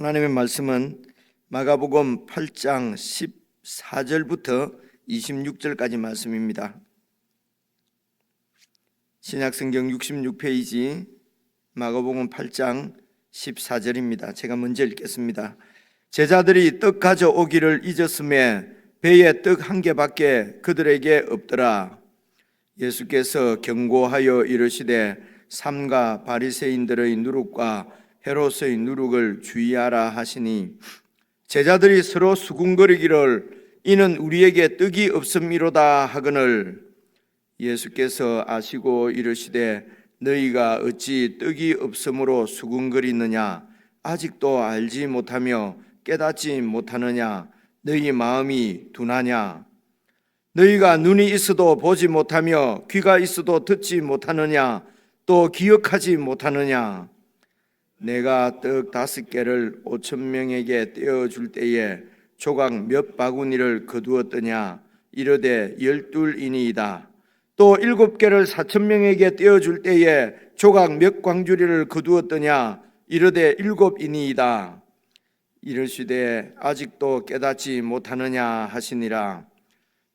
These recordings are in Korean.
하나님의 말씀은 마가복음 8장 14절부터 26절까지 말씀입니다. 신약성경 66페이지 마가복음 8장 14절입니다. 제가 먼저 읽겠습니다. 제자들이 떡 가져오기를 잊었음에 배에 떡 한 개밖에 그들에게 없더라. 예수께서 경고하여 이르시되 삼가 바리새인들의 누룩과 헤롯의 누룩을 주의하라 하시니 제자들이 서로 수군거리기를 이는 우리에게 떡이 없음이로다 하거늘 예수께서 아시고 이르시되 너희가 어찌 떡이 없음으로 수군거리느냐 아직도 알지 못하며 깨닫지 못하느냐 너희 마음이 둔하냐 너희가 눈이 있어도 보지 못하며 귀가 있어도 듣지 못하느냐 또 기억하지 못하느냐 내가 떡 5개를 5,000명에게 떼어줄 때에 조각 몇 바구니를 거두었더냐 이르되 12이니이다 또 7개를 4,000명에게 떼어줄 때에 조각 몇 광주리를 거두었더냐 이르되 7이니이다 이르시되 아직도 깨닫지 못하느냐 하시니라.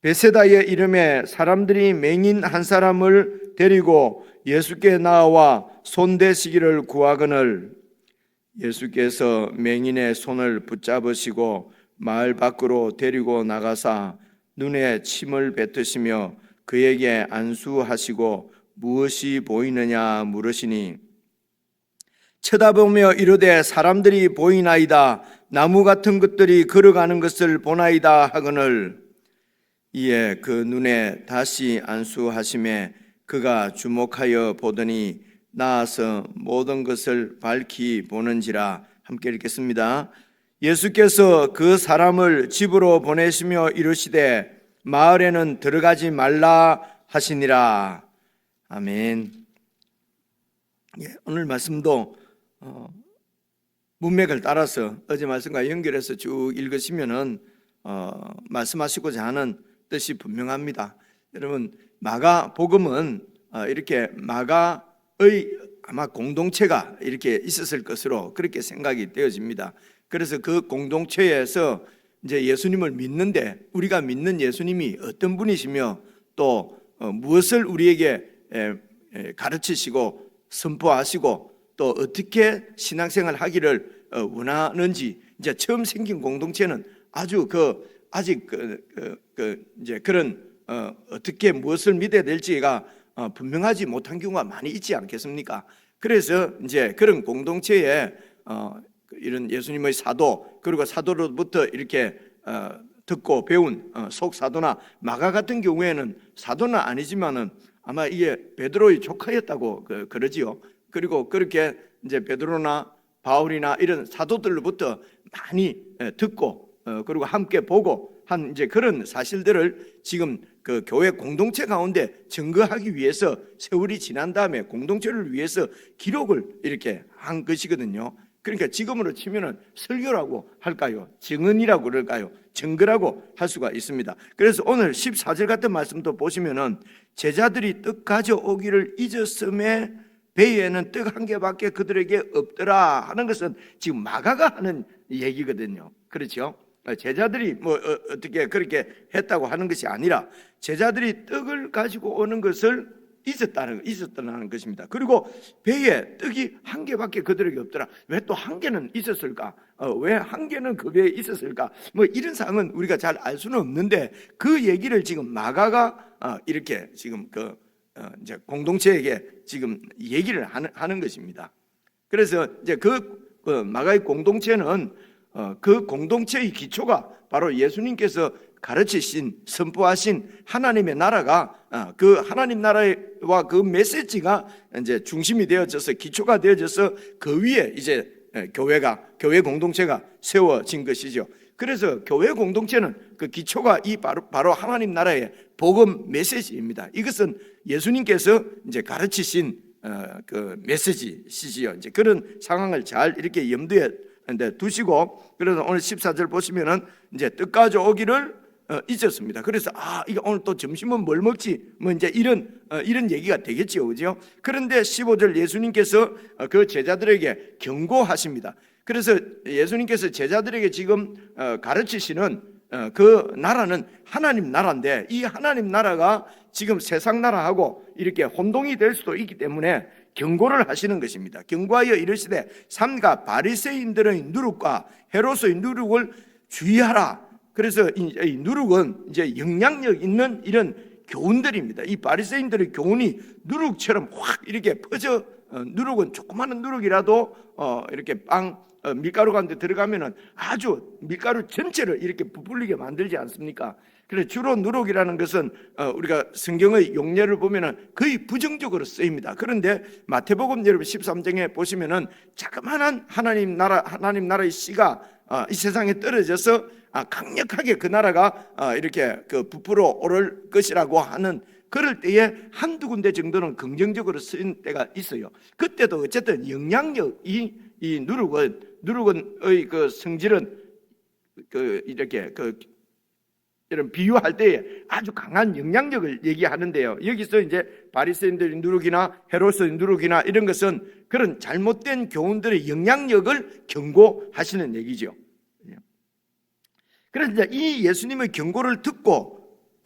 베세다의 이름에 사람들이 맹인 한 사람을 데리고 예수께 나와 손대시기를 구하거늘 예수께서 맹인의 손을 붙잡으시고 마을 밖으로 데리고 나가사 눈에 침을 뱉으시며 그에게 안수하시고 무엇이 보이느냐 물으시니 쳐다보며 이르되 사람들이 보이나이다 나무 같은 것들이 걸어가는 것을 보나이다 하거늘 이에 그 눈에 다시 안수하심에 그가 주목하여 보더니 나아서 모든 것을 밝히 보는지라. 함께 읽겠습니다. 예수께서 그 사람을 집으로 보내시며 이르시되 마을에는 들어가지 말라 하시니라. 아멘. 오늘 말씀도 문맥을 따라서 어제 말씀과 연결해서 쭉 읽으시면은 말씀하시고자 하는 뜻이 분명합니다. 여러분 마가복음은 이렇게 마가의 아마 공동체가 이렇게 있었을 것으로 그렇게 생각이 되어집니다. 그래서 그 공동체에서 이제 예수님을 믿는데 우리가 믿는 예수님이 어떤 분이시며 또 무엇을 우리에게 가르치시고 선포하시고 또 어떻게 신앙생활 하기를 원하는지 이제 처음 생긴 공동체는 아주 아직 이제 그런 어떻게 무엇을 믿어야 될지가 분명하지 못한 경우가 많이 있지 않겠습니까? 그래서 이제 그런 공동체에 이런 예수님의 사도 그리고 사도로부터 이렇게 듣고 배운 속사도나 마가 같은 경우에는 사도는 아니지만은 아마 이게 베드로의 조카였다고 그러지요. 그리고 그렇게 이제 베드로나 바울이나 이런 사도들로부터 많이 듣고 그리고 함께 보고 한 이제 그런 사실들을 지금 그 교회 공동체 가운데 증거하기 위해서 세월이 지난 다음에 공동체를 위해서 기록을 이렇게 한 것이거든요. 그러니까 지금으로 치면은 설교라고 할까요? 증언이라고 그럴까요? 증거라고 할 수가 있습니다. 그래서 오늘 14절 같은 말씀도 보시면은 제자들이 떡 가져오기를 잊었음에 배에는 떡 1개밖에 그들에게 없더라 하는 것은 지금 마가가 하는 얘기거든요. 그렇죠? 제자들이 뭐 어떻게 그렇게 했다고 하는 것이 아니라 제자들이 떡을 가지고 오는 것을 있었다는 것입니다. 그리고 배에 떡이 1개밖에 그들에게 없더라. 왜 또 1개는 있었을까? 왜 1개는 그 배에 있었을까? 뭐 이런 사항은 우리가 잘 알 수는 없는데 그 얘기를 지금 마가가 이렇게 지금 이제 공동체에게 지금 얘기를 하는 것입니다. 그래서 이제 그 마가의 공동체는 그 공동체의 기초가 바로 예수님께서 가르치신 선포하신 하나님의 나라가 그 하나님 나라와 그 메시지가 이제 중심이 되어져서 기초가 되어져서 그 위에 이제 교회 공동체가 세워진 것이죠. 그래서 교회 공동체는 그 기초가 이 바로 하나님 나라의 복음 메시지입니다. 이것은 예수님께서 이제 가르치신 그 메시지시지요. 이제 그런 상황을 잘 이렇게 염두에 두시고 그래서 오늘 14절 보시면은 이제 떡 가져오기를 잊었습니다. 그래서 이게 오늘 또 점심은 뭘 먹지? 뭐 이제 이런 얘기가 되겠지요, 그죠? 그런데 15절 예수님께서 그 제자들에게 경고하십니다. 그래서 예수님께서 제자들에게 지금 가르치시는 그 나라는 하나님 나라인데, 이 하나님 나라가 지금 세상 나라하고 이렇게 혼동이 될 수도 있기 때문에 경고를 하시는 것입니다. 경고하여 이르시되 삼가 바리새인들의 누룩과 헤롯의 누룩을 주의하라. 그래서 이 누룩은 이제 영향력 있는 이런 교훈들입니다. 이 바리새인들의 교훈이 누룩처럼 확 이렇게 퍼져, 누룩은 조그마한 누룩이라도 이렇게 밀가루 가운데 들어가면은 아주 밀가루 전체를 이렇게 부풀리게 만들지 않습니까? 그래서 주로 누룩이라는 것은 우리가 성경의 용례를 보면은 거의 부정적으로 쓰입니다. 그런데 마태복음 여러분 13장에 보시면은 자그마한 하나님 나라의 씨가 이 세상에 떨어져서 강력하게 그 나라가 이렇게 부풀어 오를 것이라고 하는, 그럴 때에 한두 군데 정도는 긍정적으로 쓰인 때가 있어요. 그때도 어쨌든 영향력이, 이 누룩의 그 성질은 이렇게 이런 비유할 때에 아주 강한 영향력을 얘기하는데요. 여기서 이제 바리새인들의 누룩이나 헤롯의 누룩이나 이런 것은 그런 잘못된 교훈들의 영향력을 경고하시는 얘기죠. 그래서 이제 이 예수님의 경고를 듣고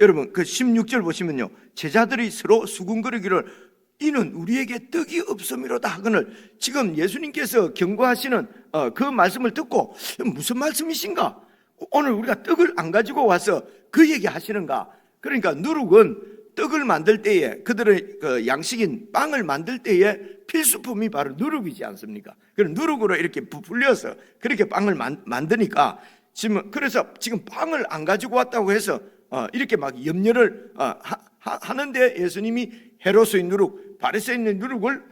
여러분 그 16절 보시면요, 제자들이 서로 수군거리기를 이는 우리에게 떡이 없음이로다 하거늘, 지금 예수님께서 경고하시는 그 말씀을 듣고 무슨 말씀이신가? 오늘 우리가 떡을 안 가지고 와서 그 얘기 하시는가? 그러니까 누룩은 떡을 만들 때에, 그들의 그 양식인 빵을 만들 때에 필수품이 바로 누룩이지 않습니까? 그럼 누룩으로 이렇게 부풀려서 그렇게 빵을 만드니까 그래서 지금 빵을 안 가지고 왔다고 해서 이렇게 막 염려를 하는데, 예수님이 헤롯의 누룩, 바리새인의 누룩을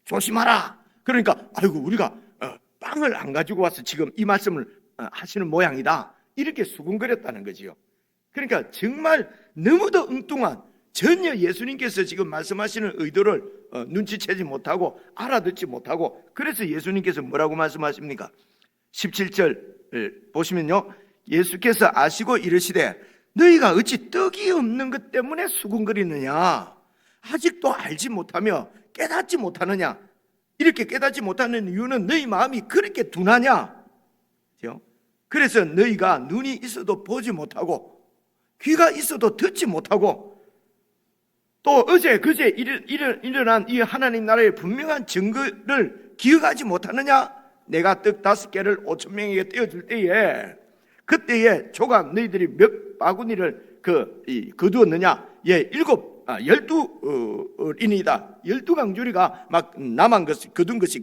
조심하라. 그러니까 아이고 우리가 빵을 안 가지고 와서 지금 이 말씀을 하시는 모양이다, 이렇게 수군거렸다는 거지요. 그러니까 정말 너무도 엉뚱한, 전혀 예수님께서 지금 말씀하시는 의도를 눈치채지 못하고 알아듣지 못하고, 그래서 예수님께서 뭐라고 말씀하십니까? 17절 보시면요, 예수께서 아시고 이르시되 너희가 어찌 떡이 없는 것 때문에 수군거리느냐? 아직도 알지 못하며 깨닫지 못하느냐? 이렇게 깨닫지 못하는 이유는 너희 마음이 그렇게 둔하냐? 그래서 너희가 눈이 있어도 보지 못하고 귀가 있어도 듣지 못하고, 또 어제 그제 일어난 이 하나님 나라의 분명한 증거를 기억하지 못하느냐? 내가 떡 5개를 5,000명에게 떼어줄 때에, 그때에 조각 너희들이 몇 바구니를 거두었느냐? 12인이다. 12강주리가 막 남은 것이, 거둔 것이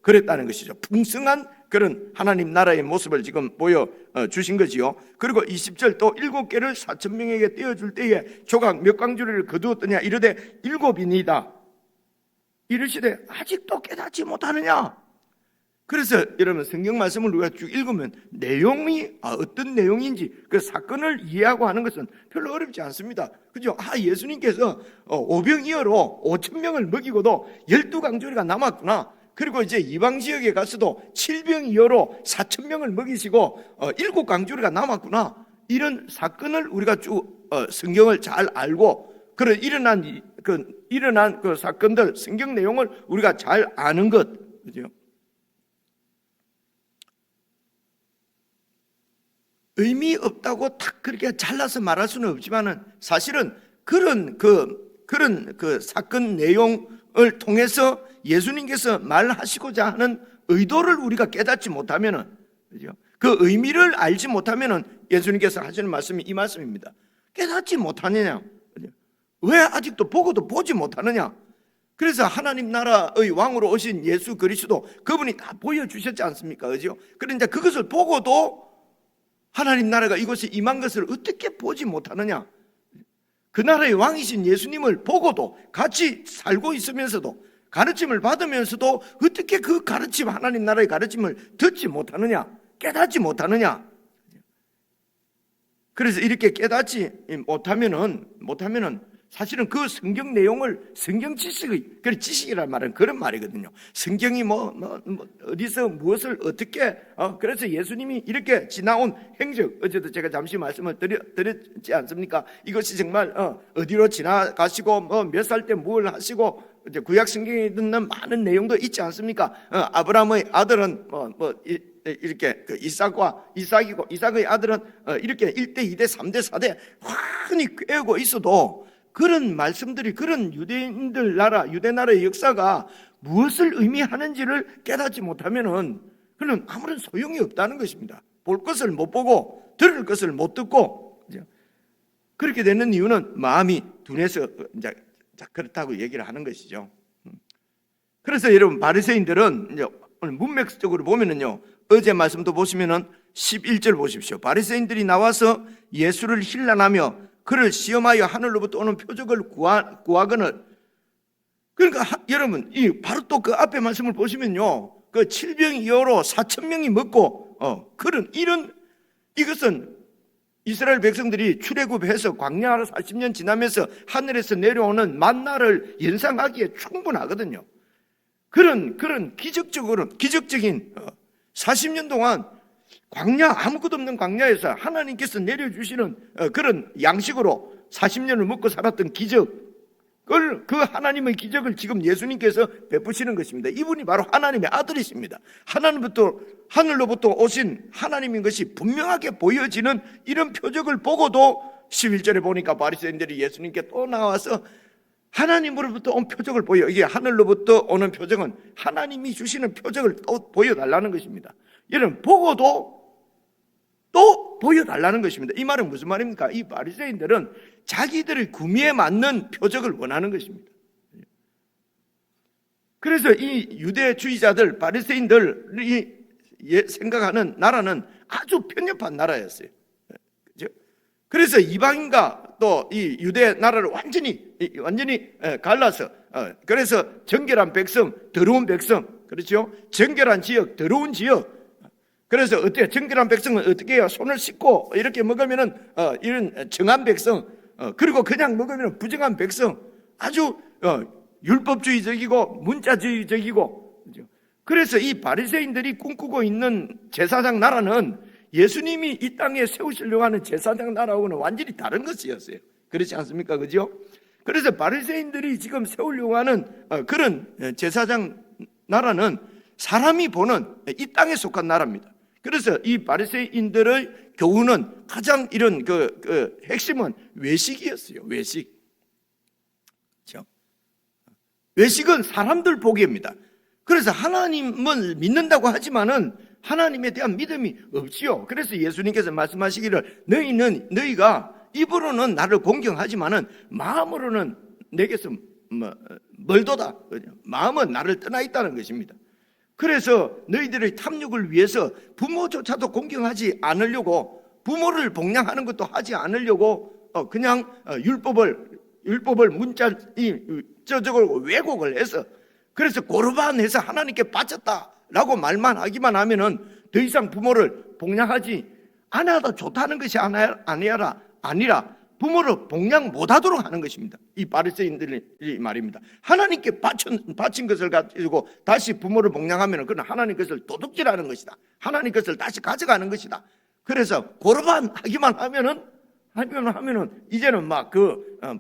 그랬다는 것이죠. 풍성한 그런 하나님 나라의 모습을 지금 보여주신 거지요. 그리고 20절 또 7개를 4,000명에게 떼어줄 때에 조각 몇 강주리를 거두었더냐? 이르되 7인이다. 이르시되 아직도 깨닫지 못하느냐? 그래서 여러분 성경 말씀을 우리가 쭉 읽으면 내용이 어떤 내용인지 그 사건을 이해하고 하는 것은 별로 어렵지 않습니다. 그죠? 예수님께서 오병이어로 5,000명을 먹이고도 12강조리가 남았구나. 그리고 이제 이방 지역에 가서도 7병이어로 4,000명을 먹이시고 7강조리가 남았구나. 이런 사건을 우리가 쭉 성경을 잘 알고, 그런 일어난 그 사건들, 성경 내용을 우리가 잘 아는 것, 그죠? 의미 없다고 딱 그렇게 잘라서 말할 수는 없지만은, 사실은 그런 사건 내용을 통해서 예수님께서 말하시고자 하는 의도를 우리가 깨닫지 못하면은, 그죠? 그 의미를 알지 못하면은 예수님께서 하시는 말씀이 이 말씀입니다. 깨닫지 못하느냐? 그죠? 왜 아직도 보고도 보지 못하느냐? 그래서 하나님 나라의 왕으로 오신 예수 그리스도, 그분이 다 보여주셨지 않습니까? 그죠? 그런데 그것을 보고도 하나님 나라가 이곳에 임한 것을 어떻게 보지 못하느냐? 그 나라의 왕이신 예수님을 보고도, 같이 살고 있으면서도, 가르침을 받으면서도 어떻게 그 가르침, 하나님 나라의 가르침을 듣지 못하느냐? 깨닫지 못하느냐? 그래서 이렇게 깨닫지 못하면은 사실은 그 성경 내용을, 성경 지식이란 말은 그런 말이거든요. 성경이 어디서 무엇을 어떻게, 그래서 예수님이 이렇게 지나온 행적, 어제도 제가 잠시 말씀을 드렸지 않습니까? 이것이 정말 어디로 지나가시고 몇 살 때 뭘 하시고 이제 구약 성경에 듣는 많은 내용도 있지 않습니까? 아브라함의 아들은 이렇게 이삭이고 이삭의 아들은 이렇게 1대, 2대, 3대, 4대 환히 꿰고 있어도 그런 말씀들이 그런 유대 나라의 역사가 무엇을 의미하는지를 깨닫지 못하면은 그는 아무런 소용이 없다는 것입니다. 볼 것을 못 보고 들을 것을 못 듣고 그렇게 되는 이유는 마음이 둔해서 이제 그렇다고 얘기를 하는 것이죠. 그래서 여러분 바리새인들은 이제 오늘 문맥적으로 보면은요, 어제 말씀도 보시면은 11절 보십시오. 바리새인들이 나와서 예수를 힐난하며 그를 시험하여 하늘로부터 오는 표적을 구하거늘. 그러니까 여러분 이 바로 또 그 앞에 말씀을 보시면요, 그 7병이어로 4,000명이 먹고 그런 이것은 이스라엘 백성들이 출애굽해서 광야 40년 지나면서 하늘에서 내려오는 만나를 연상하기에 충분하거든요. 그런 기적적인 40년 동안 아무것도 없는 광야에서 하나님께서 내려주시는 그런 양식으로 40년을 먹고 살았던 그 하나님의 기적을 지금 예수님께서 베푸시는 것입니다. 이분이 바로 하나님의 아들이십니다. 하늘로부터 오신 하나님인 것이 분명하게 보여지는 이런 표적을 보고도 11절에 보니까 바리새인들이 예수님께 또 나와서 하나님으로부터 온 표적을 이게 하늘로부터 오는 표적은 하나님이 주시는 표적을 또 보여달라는 것입니다. 여러분 보고도 또 보여달라는 것입니다. 이 말은 무슨 말입니까? 이 바리새인들은 자기들의 구미에 맞는 표적을 원하는 것입니다. 그래서 이 유대주의자들, 바리새인들이 생각하는 나라는 아주 편협한 나라였어요. 그래서 이방인과 또 이 유대 나라를 완전히 갈라서 그래서 정결한 백성, 더러운 백성, 그렇죠? 정결한 지역, 더러운 지역. 그래서 어때요? 정결한 백성은 어떻게 해요? 손을 씻고 이렇게 먹으면은 이런 정한 백성, 그리고 그냥 먹으면 부정한 백성, 아주 율법주의적이고 문자주의적이고. 그래서 이 바리새인들이 꿈꾸고 있는 제사장 나라는 예수님이 이 땅에 세우시려고 하는 제사장 나라하고는 완전히 다른 것이었어요. 그렇지 않습니까? 그죠? 그래서 바리새인들이 지금 세우려고 하는 그런 제사장 나라는 사람이 보는 이 땅에 속한 나라입니다. 그래서 이 바리새인들의 교훈은 가장 이런 그 핵심은 외식이었어요. 외식. 그렇죠? 외식은 사람들 보기입니다. 그래서 하나님을 믿는다고 하지만은 하나님에 대한 믿음이 없지요. 그래서 예수님께서 말씀하시기를 너희가 입으로는 나를 공경하지만은 마음으로는 내게서 멀도다. 마음은 나를 떠나 있다는 것입니다. 그래서 너희들의 탐욕을 위해서 부모조차도 공경하지 않으려고, 부모를 복양하는 것도 하지 않으려고 그냥 율법을 문자적으로 왜곡을 해서, 그래서 고르반해서 하나님께 바쳤다라고 말만 하기만 하면은 더 이상 부모를 복양하지 않아도 좋다는 것이 아니라 부모를 복양 못하도록 하는 것입니다. 이 바리새인들이 말입니다. 하나님께 바친 것을 가지고 다시 부모를 복양하면 그는 하나님 것을 도둑질하는 것이다. 하나님 것을 다시 가져가는 것이다. 그래서 고르반 하기만 하면은 이제는 막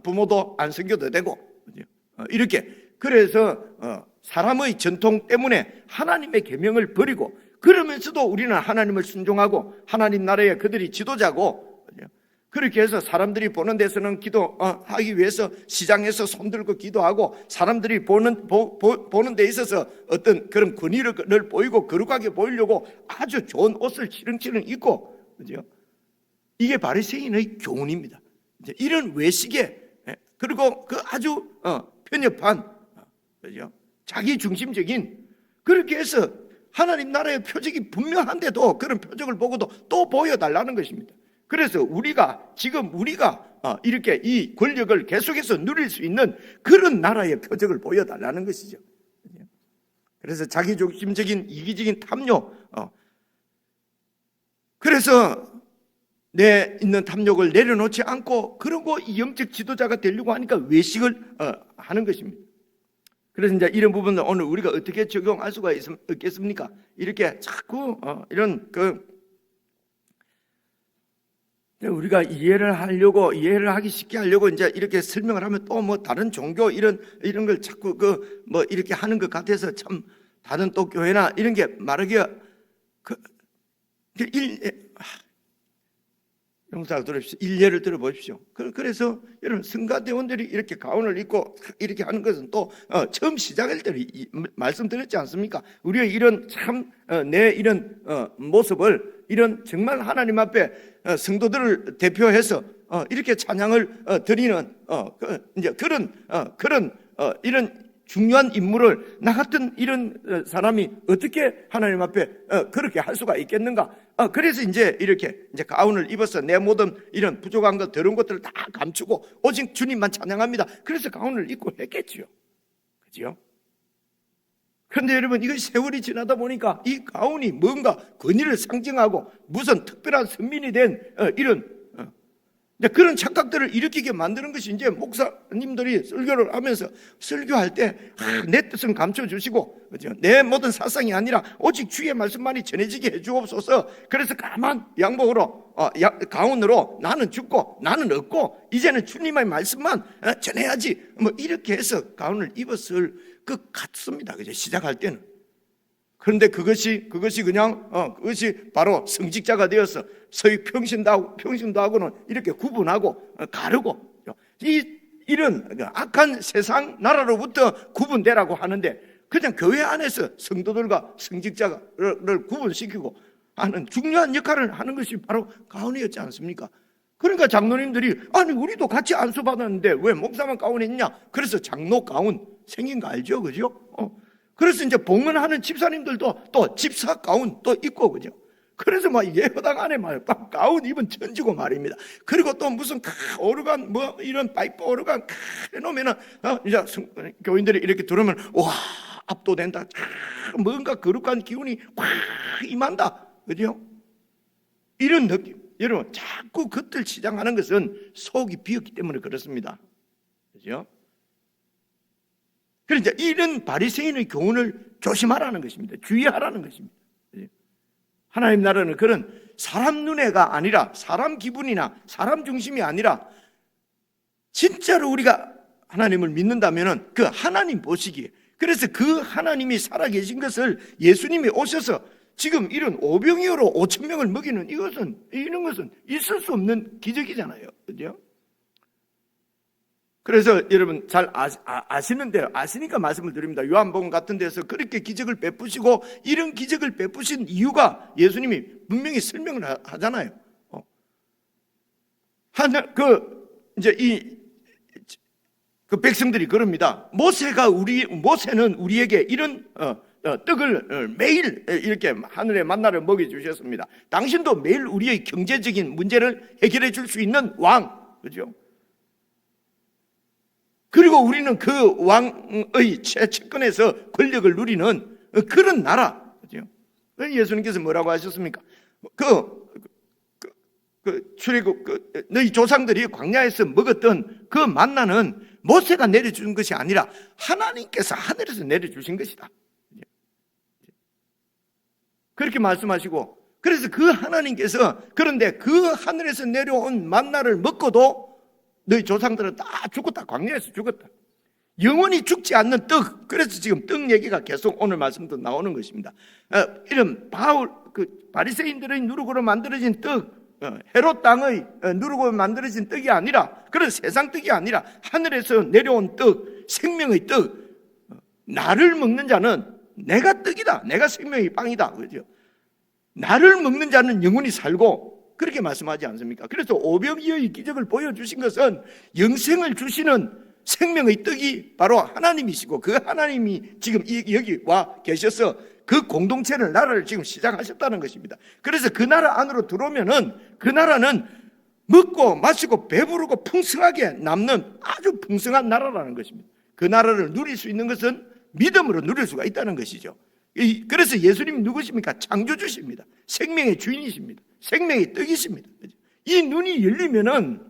부모도 안 섬겨도 되고 이렇게. 그래서 사람의 전통 때문에 하나님의 계명을 버리고, 그러면서도 우리는 하나님을 순종하고 하나님 나라의 그들이 지도자고, 그렇게 해서 사람들이 보는 데서는 기도하기 위해서 시장에서 손들고 기도하고, 사람들이 보는 데 있어서 어떤 그런 권위를 보이고 거룩하게 보이려고 아주 좋은 옷을 치렁치렁 입고, 그죠? 이게 바리새인의 교훈입니다. 이런 외식에, 그리고 그 아주 편협한, 그죠? 자기 중심적인, 그렇게 해서 하나님 나라의 표적이 분명한데도 그런 표적을 보고도 또 보여달라는 것입니다. 그래서 우리가 이렇게 이 권력을 계속해서 누릴 수 있는 그런 나라의 표적을 보여달라는 것이죠. 그래서 자기중심적인 이기적인 탐욕, 그래서 내 있는 탐욕을 내려놓지 않고, 그러고 이 영적 지도자가 되려고 하니까 외식을 하는 것입니다. 그래서 이제 이런 부분을 오늘 우리가 어떻게 적용할 수가 있겠습니까? 이렇게 자꾸 이런 우리가 이해를 하기 쉽게 하려고 이제 이렇게 설명을 하면 또 뭐 다른 종교 이런 걸 자꾸 뭐 이렇게 하는 것 같아서 참 다른 또 교회나 이런 게 말하기가 용사가 들어보십시오. 일례를 들어보십시오. 그래서 여러분 성가대원들이 이렇게 가운을 입고 이렇게 하는 것은 또 처음 시작할 때 말씀드렸지 않습니까? 우리의 이런 참 내 이런 모습을 이런 정말 하나님 앞에 성도들을 대표해서 이렇게 찬양을 드리는 이제 그런 이런 중요한 인물을 나 같은 이런 사람이 어떻게 하나님 앞에 그렇게 할 수가 있겠는가? 그래서 이제 이렇게 이제 가운을 입어서 내 모든 이런 부족한 것, 더러운 것들을 다 감추고 오직 주님만 찬양합니다. 그래서 가운을 입고 했겠지요. 그죠? 그런데 여러분, 이거 세월이 지나다 보니까 이 가운이 뭔가 권위를 상징하고 무슨 특별한 선민이 된 이런 그런 착각들을 일으키게 만드는 것이 이제 목사님들이 설교를 하면서 설교할 때 내 뜻은 감춰주시고 내 모든 사상이 아니라 오직 주의 말씀만이 전해지게 해주옵소서. 그래서 가만 양복으로 가운으로 나는 죽고 나는 얻고 이제는 주님의 말씀만 전해야지 뭐 이렇게 해서 가운을 입었을 것 같습니다. 그죠? 시작할 때는. 그런데 그것이 그냥 그것이 바로 성직자가 되어서 서희 평신도 하고는 이렇게 구분하고 가르고 이런 악한 세상 나라로부터 구분되라고 하는데 그냥 교회 안에서 성도들과 성직자를 구분시키고 하는 중요한 역할을 하는 것이 바로 가운이었지 않습니까? 그러니까 장로님들이 아니 우리도 같이 안수 받았는데 왜 목사만 가운에 있냐? 그래서 장로 가운 생긴 거 알죠, 그죠? 그래서 이제 봉헌하는 집사님들도 또 집사 가운 또 입고 그죠? 그래서 막 예배당 안에 막 가운 입은 천지고 말입니다. 그리고 또 무슨 오르간 뭐 이런 파이프 오르간 해놓으면은 이제 교인들이 이렇게 들으면 와 압도된다. 뭔가 거룩한 기운이 확 임한다, 그죠? 이런 느낌. 여러분 자꾸 겉을 치장하는 것은 속이 비었기 때문에 그렇습니다, 그죠? 그러니까 이런 바리새인의 교훈을 조심하라는 것입니다. 주의하라는 것입니다. 하나님 나라는 그런 사람 눈에가 아니라 사람 기분이나 사람 중심이 아니라 진짜로 우리가 하나님을 믿는다면 그 하나님 보시기에 그래서 그 하나님이 살아계신 것을 예수님이 오셔서 지금 이런 오병이어로 5천 명을 먹이는 이런 것은 있을 수 없는 기적이잖아요. 그죠? 그래서 여러분 잘 아시는데 아시니까 말씀을 드립니다. 요한복음 같은 데서 그렇게 기적을 베푸시고 이런 기적을 베푸신 이유가 예수님이 분명히 설명을 하잖아요. 이제 그 백성들이 그럽니다. 모세는 우리에게 이런 떡을 매일 이렇게 하늘의 만나를 먹여주셨습니다. 당신도 매일 우리의 경제적인 문제를 해결해 줄 수 있는 왕, 그죠? 그리고 우리는 그 왕의 채권에서 권력을 누리는 그런 나라, 그죠? 예수님께서 뭐라고 하셨습니까? 출애굽 너희 조상들이 광야에서 먹었던 그 만나는 모세가 내려준 것이 아니라 하나님께서 하늘에서 내려주신 것이다. 그렇게 말씀하시고, 그래서 그 하나님께서 그런데 그 하늘에서 내려온 만나를 먹고도 너희 조상들은 다 죽었다. 광야에서 죽었다. 영원히 죽지 않는 떡. 그래서 지금 떡 얘기가 계속 오늘 말씀도 나오는 것입니다. 이런 바리새인들의 누룩으로 만들어진 떡, 헤롯 땅의 누룩으로 만들어진 떡이 아니라 그런 세상 떡이 아니라 하늘에서 내려온 떡, 생명의 떡. 나를 먹는 자는 내가 떡이다. 내가 생명의 빵이다. 그죠? 나를 먹는 자는 영원히 살고 그렇게 말씀하지 않습니까? 그래서 오병이어의 기적을 보여주신 것은 영생을 주시는 생명의 떡이 바로 하나님이시고 그 하나님이 지금 여기 와 계셔서 그 공동체를 나라를 지금 시작하셨다는 것입니다. 그래서 그 나라 안으로 들어오면은 그 나라는 먹고 마시고 배부르고 풍성하게 남는 아주 풍성한 나라라는 것입니다. 그 나라를 누릴 수 있는 것은 믿음으로 누릴 수가 있다는 것이죠. 그래서 예수님이 누구십니까? 창조주십니다. 생명의 주인이십니다. 생명의 떡이십니다. 이 눈이 열리면은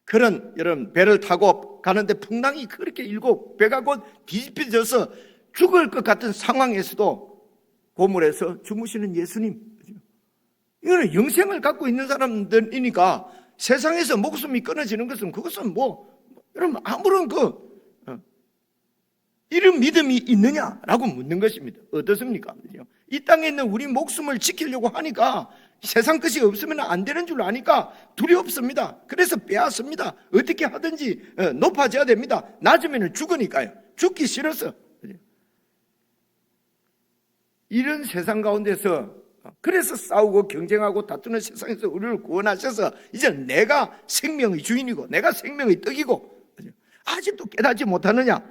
그런 여러분 배를 타고 가는데 풍랑이 그렇게 일고 배가 곧 뒤집혀져서 죽을 것 같은 상황에서도 고물에서 주무시는 예수님, 이거는 영생을 갖고 있는 사람들이니까 세상에서 목숨이 끊어지는 것은 그것은 여러분 아무런 이런 믿음이 있느냐라고 묻는 것입니다. 어떻습니까? 이 땅에 있는 우리 목숨을 지키려고 하니까 세상 것이 없으면 안 되는 줄 아니까 두렵습니다. 그래서 빼앗습니다. 어떻게 하든지 높아져야 됩니다. 낮으면 죽으니까요. 죽기 싫어서. 이런 세상 가운데서 그래서 싸우고 경쟁하고 다투는 세상에서 우리를 구원하셔서 이제 내가 생명의 주인이고 내가 생명의 떡이고 아직도 깨닫지 못하느냐?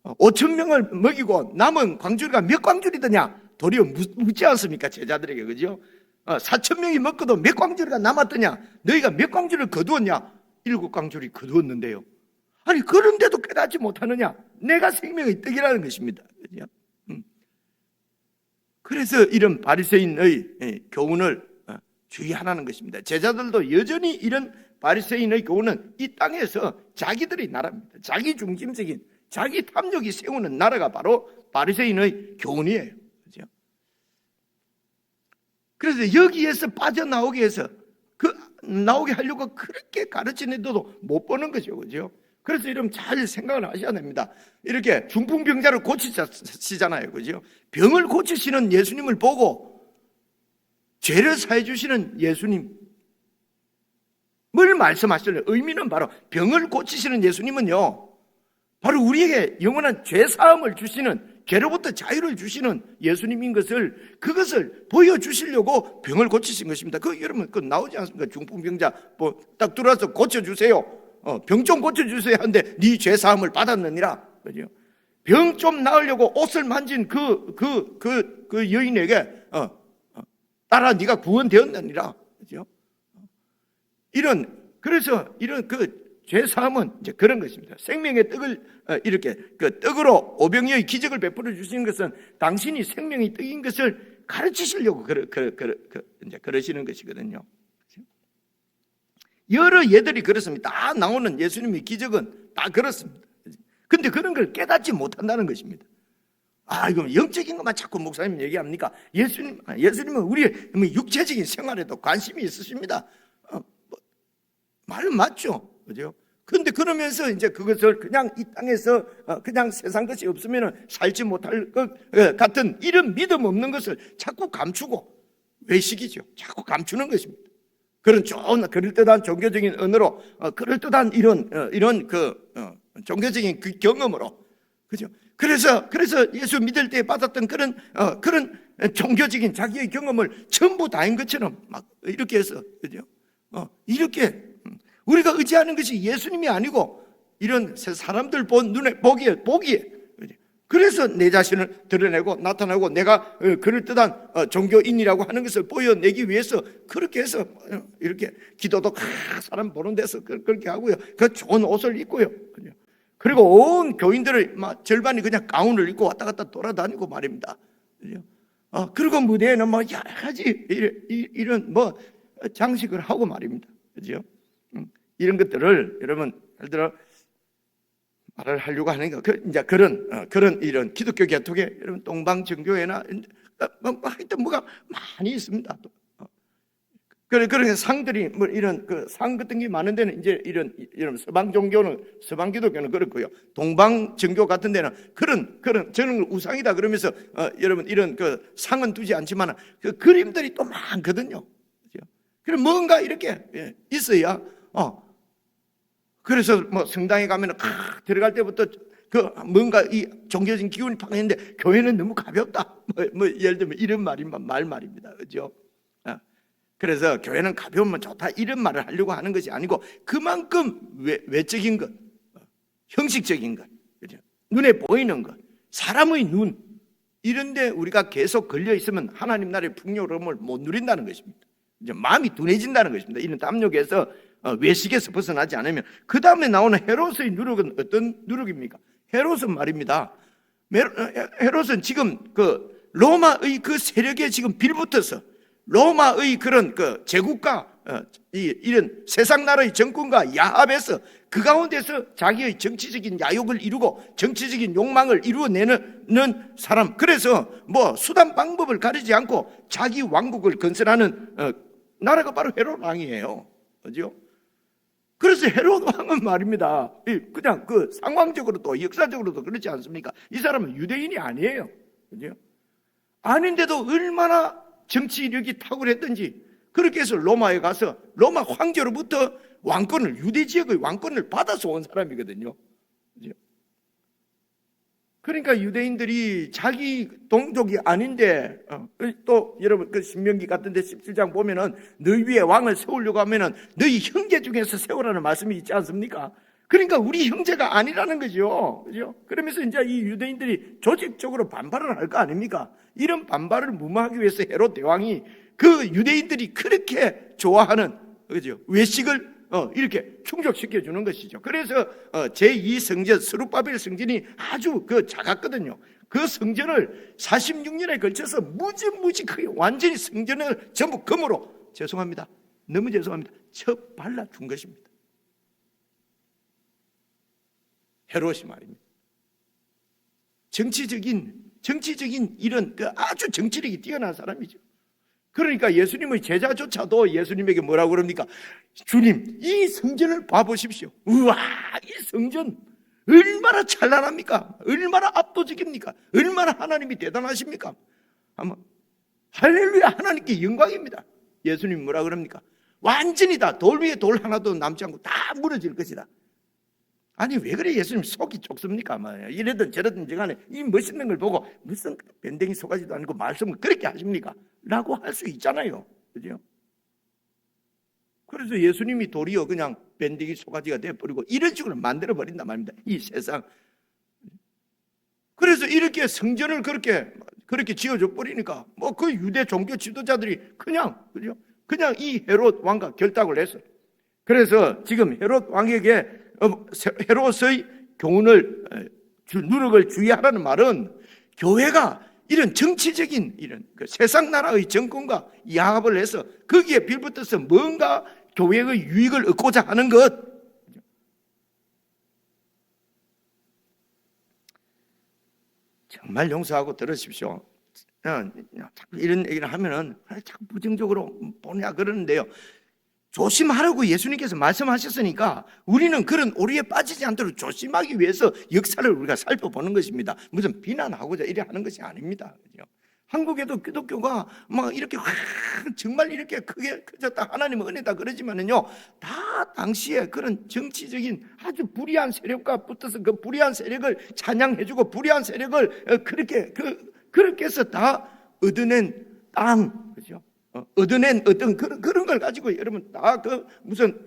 5,000명을 먹이고 남은 광주리가 몇 광주리더냐? 도리어 묻지 않습니까? 제자들에게. 그죠? 4,000명이 먹고도 몇 광주리가 남았더냐? 너희가 몇 광주리를 거두었냐? 7광주리 거두었는데요. 아니 그런데도 깨닫지 못하느냐? 내가 생명의 떡이라는 것입니다. 그죠? 그래서 이런 바리새인의 교훈을 주의하라는 것입니다. 제자들도 여전히 이런 바리새인의 교훈은 이 땅에서 자기들의 나라입니다. 자기 중심적인 자기 탐욕이 세우는 나라가 바로 바리새인의 교훈이에요. 그렇죠? 그래서 여기에서 빠져나오기 위해서 나오게 하려고 그렇게 가르치는데도 못 보는 거죠. 그렇죠? 그래서 여러분 잘 생각을 하셔야 됩니다. 이렇게 중풍병자를 고치시잖아요. 그죠? 병을 고치시는 예수님을 보고 죄를 사해 주시는 예수님을 말씀하시는 의미는 바로 병을 고치시는 예수님은요. 바로 우리에게 영원한 죄 사함을 주시는 죄로부터 자유를 주시는 예수님인 것을 그것을 보여주시려고 병을 고치신 것입니다. 여러분 나오지 않습니까? 중풍병자 딱 들어와서 고쳐주세요. 병 좀 고쳐주세요 하는데 네 죄 사함을 받았느니라. 그죠? 병 좀 나으려고 옷을 만진 그 여인에게 따라 네가 구원되었느니라. 그죠? 그래서 이런 죄 사함은 이제 그런 것입니다. 생명의 떡을 이렇게 떡으로 오병이의 기적을 베풀어 주시는 것은 당신이 생명의 떡인 것을 가르치시려고 이제 그러시는 것이거든요. 여러 예들이 그렇습니다. 다 나오는 예수님의 기적은 다 그렇습니다. 근데 그런 걸 깨닫지 못한다는 것입니다. 이거 영적인 것만 자꾸 목사님 얘기합니까? 예수님은 우리의 육체적인 생활에도 관심이 있으십니다. 말은 맞죠. 그죠? 근데 그러면서 이제 그것을 그냥 이 땅에서 그냥 세상 것이 없으면 살지 못할 것 같은 이런 믿음 없는 것을 자꾸 감추고 외식이죠. 자꾸 감추는 것입니다. 그런 좋은 그럴듯한 종교적인 언어로 그럴듯한 이런 종교적인 그 경험으로 그죠? 그래서 예수 믿을 때 받았던 그런 종교적인 자기의 경험을 전부 다인 것처럼 막 이렇게 해서 그죠? 이렇게 우리가 의지하는 것이 예수님이 아니고 이런 사람들 눈에 보기에 그래서 내 자신을 드러내고 나타내고 내가 그럴듯한 종교인이라고 하는 것을 보여내기 위해서 그렇게 해서 이렇게 기도도 사람 보는 데서 그렇게 하고요. 그 좋은 옷을 입고요. 그리고 온 교인들의 절반이 그냥 가운을 입고 왔다 갔다 돌아다니고 말입니다. 그리고 무대에는 여러 가지 이런 장식을 하고 말입니다. 그죠? 이런 것들을 여러분 예를 들어 말을 하려고 하니까 이제 그런 이런 기독교 계통에 여러분 동방정교회나 하여튼 뭐가 많이 있습니다. 그러니까 상들이 이런 상 같은 게 많은 데는 이제 이런 서방 기독교는 그렇고요. 동방 정교 같은 데는 그런 저는 우상이다 그러면서 여러분 이런 상은 두지 않지만 그림들이 또 많거든요. 그럼 뭔가 이렇게 있어야 그래서 성당에 가면 들어갈 때부터 뭔가 이 종교적인 기운이 팍 있는데 교회는 너무 가볍다. 예를 들면 이런 말입니다. 그죠? 그래서 교회는 가벼우면 좋다 이런 말을 하려고 하는 것이 아니고 그만큼 외적인 것, 형식적인 것, 그죠? 눈에 보이는 것, 사람의 눈 이런 데 우리가 계속 걸려 있으면 하나님 나라의 풍요로움을 못 누린다는 것입니다. 이제 마음이 둔해진다는 것입니다. 이런 탐욕에서 외식에서 벗어나지 않으면 그 다음에 나오는 헤롯의 누룩은 어떤 누룩입니까? 헤롯은 말입니다. 헤롯은 지금 로마의 그 세력에 지금 빌붙어서 로마의 그런 제국과 이런 세상 나라의 정권과 야합에서 그 가운데서 자기의 정치적인 야욕을 이루고 정치적인 욕망을 이루어내는 사람. 그래서 수단 방법을 가리지 않고 자기 왕국을 건설하는 나라가 바로 헤롯 왕이에요. 그죠? 그래서 헤롯 왕은 말입니다. 그냥 그 상황적으로도 역사적으로도 그렇지 않습니까? 이 사람은 유대인이 아니에요. 그죠? 아닌데도 얼마나 정치력이 탁월했던지 그렇게 해서 로마에 가서 로마 황제로부터 왕권을, 유대 지역의 왕권을 받아서 온 사람이거든요. 그죠? 그러니까 유대인들이 자기 동족이 아닌데 또 여러분 그 신명기 같은데 17장 보면은 너희 위에 왕을 세우려고 하면은 너희 형제 중에서 세우라는 말씀이 있지 않습니까? 그러니까 우리 형제가 아니라는 거죠. 그죠? 그러면서 이제 이 유대인들이 조직적으로 반발을 할 거 아닙니까? 이런 반발을 무마하기 위해서 헤롯 대왕이 그 유대인들이 그렇게 좋아하는 그죠? 외식을 이렇게 충족시켜 주는 것이죠. 그래서 제2성전 스룹바벨 성전이 아주 작았거든요. 그 성전을 46년에 걸쳐서 무지 크게 완전히 성전을 전부 금으로 죄송합니다. 너무 죄송합니다. 발라준 것입니다. 헤롯이 말입니다. 정치적인 이런 아주 정치력이 뛰어난 사람이죠. 그러니까 예수님의 제자조차도 예수님에게 뭐라고 그럽니까? 주님, 이 성전을 봐보십시오. 우와, 이 성전 얼마나 찬란합니까? 얼마나 압도적입니까? 얼마나 하나님이 대단하십니까? 아마 할렐루야, 하나님께 영광입니다. 예수님 뭐라 그럽니까? 완전히 다 돌 위에 돌 하나도 남지 않고 다 무너질 것이다. 아니 왜 그래 예수님 속이 좁습니까? 이래든 저래든 간에 이 멋있는 걸 보고 무슨 밴댕이 속아지도 아니고 말씀을 그렇게 하십니까? 라고 할 수 있잖아요. 그죠? 그래서 예수님이 도리어 그냥 밴댕이 속아지가 돼버리고 이런 식으로 만들어버린단 말입니다. 이 세상. 그래서 이렇게 성전을 그렇게 지어줘 버리니까 그 유대 종교 지도자들이 그냥 이 헤롯 왕과 결탁을 했어요. 그래서 지금 헤롯 왕에게 헤롯의 교훈을 누룩을 주의하라는 말은 교회가 이런 정치적인 이런 세상 나라의 정권과 야합을 해서 거기에 빌붙어서 뭔가 교회의 유익을 얻고자 하는 것. 정말 용서하고 들으십시오. 자꾸 이런 얘기를 하면은 자꾸 부정적으로 보냐 그러는데요. 조심하라고 예수님께서 말씀하셨으니까 우리는 그런 오류에 빠지지 않도록 조심하기 위해서 역사를 우리가 살펴보는 것입니다. 무슨 비난하고자 이래 하는 것이 아닙니다. 한국에도 기독교가 막 이렇게 정말 이렇게 크게 커졌다, 하나님의 은혜다 그러지만은요, 다 당시에 그런 정치적인 아주 불의한 세력과 붙어서 그 불의한 세력을 찬양해주고 불의한 세력을 그렇게 해서 다 얻어낸 땅, 그죠? 얻어낸 어떤 그런 걸 가지고 여러분 다 무슨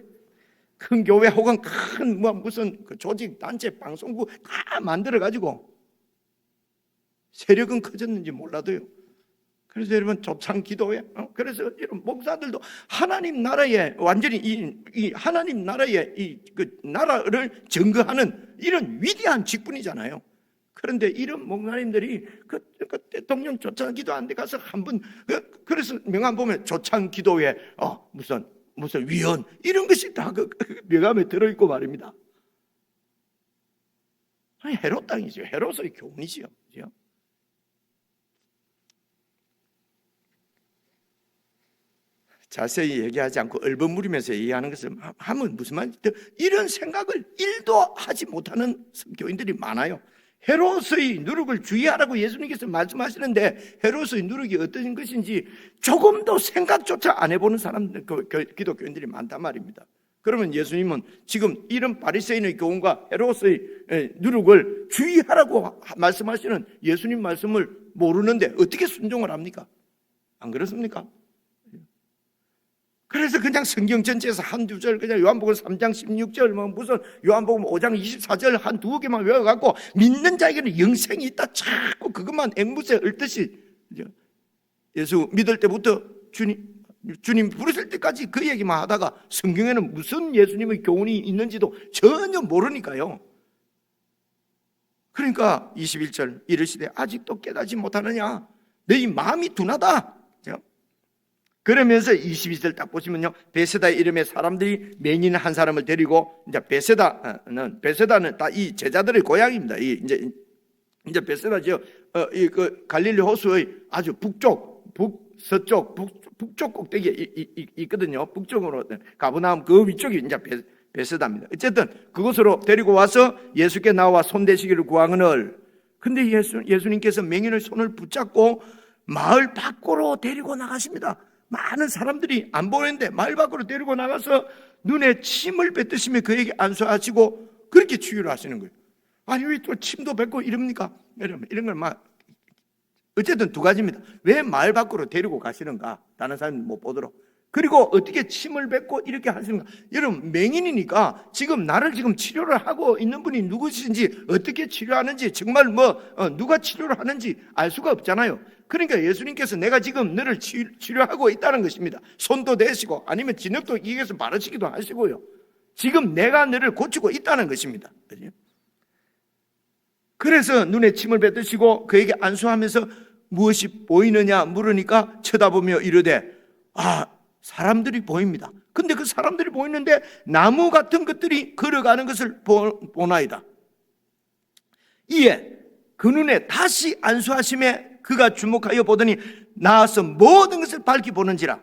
큰 교회 혹은 큰 무슨 조직 단체 방송국 다 만들어 가지고 세력은 커졌는지 몰라도요. 그래서 여러분 조창 기도회, 그래서 여러분 목사들도 하나님 나라에 완전히 이 하나님 나라의 그 나라를 증거하는 이런 위대한 직분이잖아요. 그런데 이런 목사님들이 그 대통령 조창 기도하는 데 가서 한번 그래서 명함 보면 조창 기도회 무슨 위원 이런 것이 다 그 명함에 들어있고 말입니다. 아니, 헤롯 땅이죠. 헤롯의 교훈이지요. 그죠? 자세히 얘기하지 않고 얼버무리면서 얘기하는 것을 하면 무슨 말인지 이런 생각을 1도 하지 못하는 교인들이 많아요. 헤롯의 누룩을 주의하라고 예수님께서 말씀하시는데 헤롯의 누룩이 어떤 것인지 조금도 생각조차 안 해보는 사람들, 기독교인들이 많단 말입니다. 그러면 예수님은 지금 이런 바리새인의 교훈과 헤롯의 누룩을 주의하라고 말씀하시는 예수님 말씀을 모르는데 어떻게 순종을 합니까? 안 그렇습니까? 그래서 그냥 성경 전체에서 한두 절, 그냥 요한복음 3장 16절, 무슨 요한복음 5장 24절 한 두어 개만 외워갖고 믿는 자에게는 영생이 있다. 자꾸 그것만 앵무새 읊듯이 예수 믿을 때부터 주님 부르실 때까지 그 얘기만 하다가 성경에는 무슨 예수님의 교훈이 있는지도 전혀 모르니까요. 그러니까 21절 이르시되 아직도 깨닫지 못하느냐? 너희 마음이 둔하다. 그러면서 22절 딱 보시면요, 베세다 이름의 사람들이 맹인 한 사람을 데리고 이제 베세다는 다 이 제자들의 고향입니다. 이제 베세다죠. 그 갈릴리 호수의 아주 북쪽 서쪽, 북쪽 꼭대기에 있거든요. 북쪽으로 가버나움 그 위쪽이 이제 베세다입니다. 어쨌든 그곳으로 데리고 와서 예수께 나와 손대시기를 구하거늘. 근데 예수님께서 맹인의 손을 붙잡고 마을 밖으로 데리고 나가십니다. 많은 사람들이 안 보이는데 마을 밖으로 데리고 나가서 눈에 침을 뱉으시며 그에게 안수하시고 그렇게 치유를 하시는 거예요. 아니 왜 또 침도 뱉고 이럽니까? 이런 걸 막 어쨌든 두 가지입니다. 왜 마을 밖으로 데리고 가시는가? 다른 사람이 못 보도록. 그리고 어떻게 침을 뱉고 이렇게 하시는가? 여러분 맹인이니까 지금 나를 지금 치료를 하고 있는 분이 누구신지 어떻게 치료하는지 정말 누가 치료를 하는지 알 수가 없잖아요. 그러니까 예수님께서 내가 지금 너를 치료하고 있다는 것입니다. 손도 대시고 아니면 진흙도 이에서 바르시기도 하시고요. 지금 내가 너를 고치고 있다는 것입니다. 그래서 눈에 침을 뱉으시고 그에게 안수하면서 무엇이 보이느냐 물으니까 쳐다보며 이르되 사람들이 보입니다. 근데 그 사람들이 보이는데 나무 같은 것들이 걸어가는 것을 보나이다. 이에 그 눈에 다시 안수하심에 그가 주목하여 보더니 나와서 모든 것을 밝히 보는지라.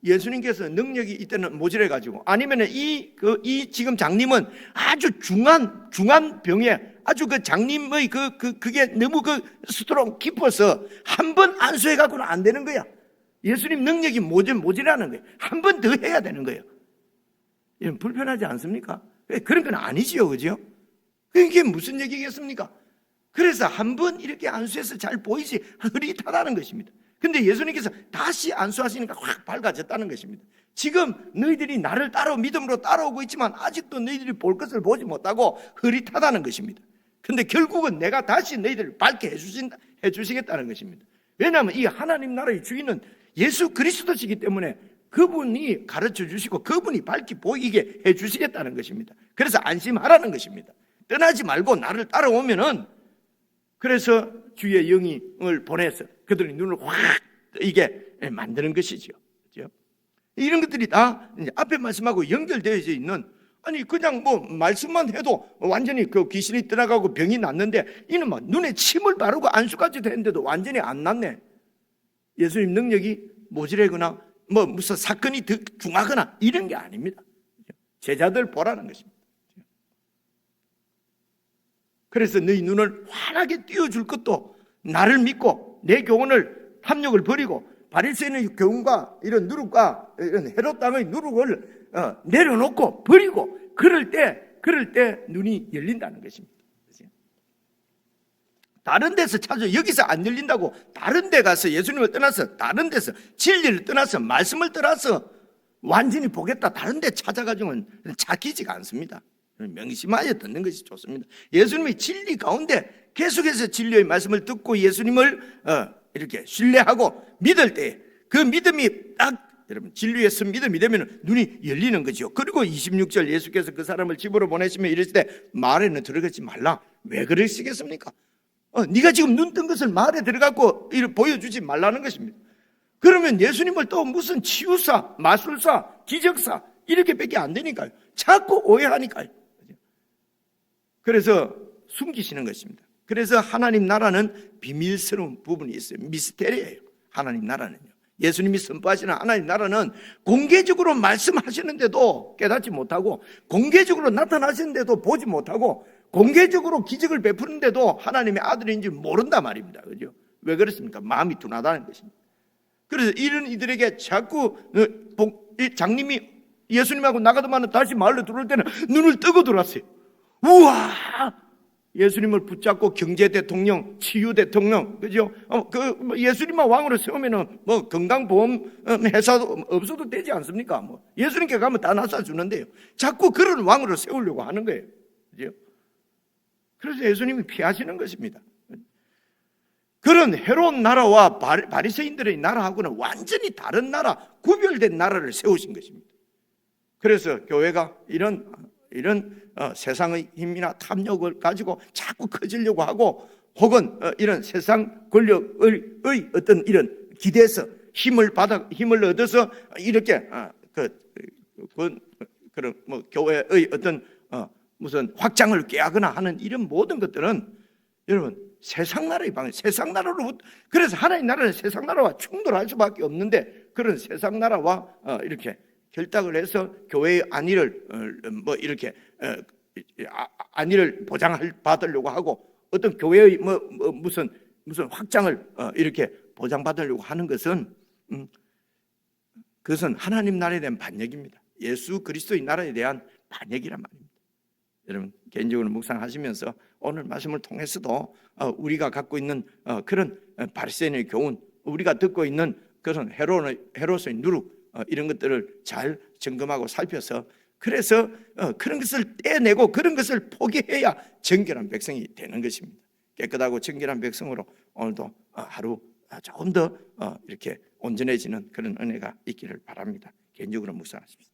예수님께서 능력이 이때는 모자라가지고 아니면 이 지금 장님은 아주 중한 병에 아주 그 장님의 그게 너무 스트롱 깊어서 한 번 안수해갖고는 안 되는 거야. 예수님 능력이 모자라는 거예요. 한 번 더 해야 되는 거예요. 이건 불편하지 않습니까? 그런 건 아니지요, 그죠? 이게 무슨 얘기겠습니까? 그래서 한 번 이렇게 안수해서 잘 보이지 흐릿하다는 것입니다. 근데 예수님께서 다시 안수하시니까 확 밝아졌다는 것입니다. 지금 너희들이 나를 믿음으로 따라오고 있지만 아직도 너희들이 볼 것을 보지 못하고 흐릿하다는 것입니다. 근데 결국은 내가 다시 너희들을 밝게 해주시겠다는 것입니다. 왜냐하면 이 하나님 나라의 주인은 예수 그리스도시기 때문에 그분이 가르쳐 주시고 그분이 밝게 보이게 해주시겠다는 것입니다. 그래서 안심하라는 것입니다. 떠나지 말고 나를 따라오면은 그래서 주의 영을 보내서 그들의 눈을 확 이게 만드는 것이죠. 그렇죠? 이런 것들이 다 앞에 말씀하고 연결되어져 있는 아니 그냥 말씀만 해도 완전히 그 귀신이 떠나가고 병이 낫는데 이는 막 눈에 침을 바르고 안수까지 됐는데도 완전히 안 낫네. 예수님 능력이 모자라거나 무슨 사건이 더 중하거나 이런 게 아닙니다. 제자들 보라는 것입니다. 그래서 너희 눈을 환하게 띄워줄 것도 나를 믿고 내 교훈을 탐욕을 버리고 바리새인의 교훈과 이런 누룩과 이런 헤롯 땅의 누룩을 내려놓고 버리고 그럴 때 눈이 열린다는 것입니다. 다른 데서 찾아 여기서 안 열린다고 다른 데 가서 예수님을 떠나서 다른 데서 진리를 떠나서 말씀을 떠나서 완전히 보겠다 다른 데 찾아가지고는 찾기지가 않습니다. 명심하여 듣는 것이 좋습니다. 예수님의 진리 가운데 계속해서 진리의 말씀을 듣고 예수님을 이렇게 신뢰하고 믿을 때 그 믿음이 딱 여러분 진리에서 믿음이 되면 눈이 열리는 거죠. 그리고 26절 예수께서 그 사람을 집으로 보내시며 이르시되 말에는 들어가지 말라. 왜 그러시겠습니까? 네가 지금 눈 뜬 것을 말에 들어가고 보여주지 말라는 것입니다. 그러면 예수님을 또 무슨 치유사, 마술사, 기적사 이렇게밖에 안 되니까요. 자꾸 오해하니까요. 그래서 숨기시는 것입니다. 그래서 하나님 나라는 비밀스러운 부분이 있어요. 미스테리예요. 하나님 나라는요. 예수님이 선포하시는 하나님 나라는 공개적으로 말씀하시는데도 깨닫지 못하고 공개적으로 나타나시는데도 보지 못하고 공개적으로 기적을 베푸는데도 하나님의 아들인지 모른단 말입니다. 그죠? 왜 그렇습니까? 마음이 둔하다는 것입니다. 그래서 이런 이들에게 자꾸 장님이 예수님하고 나가더만 다시 마을로 들어올 때는 눈을 뜨고 들어왔어요. 우와! 예수님을 붙잡고 경제 대통령, 치유 대통령, 그죠? 예수님만 왕으로 세우면은 건강보험 회사도 없어도 되지 않습니까? 예수님께 가면 다 나서주는데요. 자꾸 그런 왕으로 세우려고 하는 거예요. 그죠? 그래서 예수님이 피하시는 것입니다. 그런 헤롯 나라와 바리새인들의 나라하고는 완전히 다른 나라, 구별된 나라를 세우신 것입니다. 그래서 교회가 이런 세상의 힘이나 탐욕을 가지고 자꾸 커지려고 하고 혹은 이런 세상 권력의 어떤 이런 기대에서 힘을 얻어서 이렇게 그런 교회의 어떤 무슨 확장을 꾀하거나 하는 이런 모든 것들은 여러분 세상 나라의 방해, 세상 나라로 그래서 하나님 나라는 세상 나라와 충돌할 수밖에 없는데 그런 세상 나라와 이렇게 결탁을 해서 교회의 안위를 뭐 이렇게 안위를 받으려고 하고 어떤 교회의 무슨 확장을 이렇게 보장받으려고 하는 것은 그것은 하나님 나라에 대한 반역입니다. 예수 그리스도의 나라에 대한 반역이란 말입니다. 여러분 개인적으로 묵상하시면서 오늘 말씀을 통해서도 우리가 갖고 있는 그런 바리새인의 교훈, 우리가 듣고 있는 그런 헤롯의 누룩 이런 것들을 잘 점검하고 살펴서 그래서 그런 것을 떼내고 그런 것을 포기해야 정결한 백성이 되는 것입니다. 깨끗하고 정결한 백성으로 오늘도 하루 조금 더 이렇게 온전해지는 그런 은혜가 있기를 바랍니다. 개인적으로 묵상하십시오.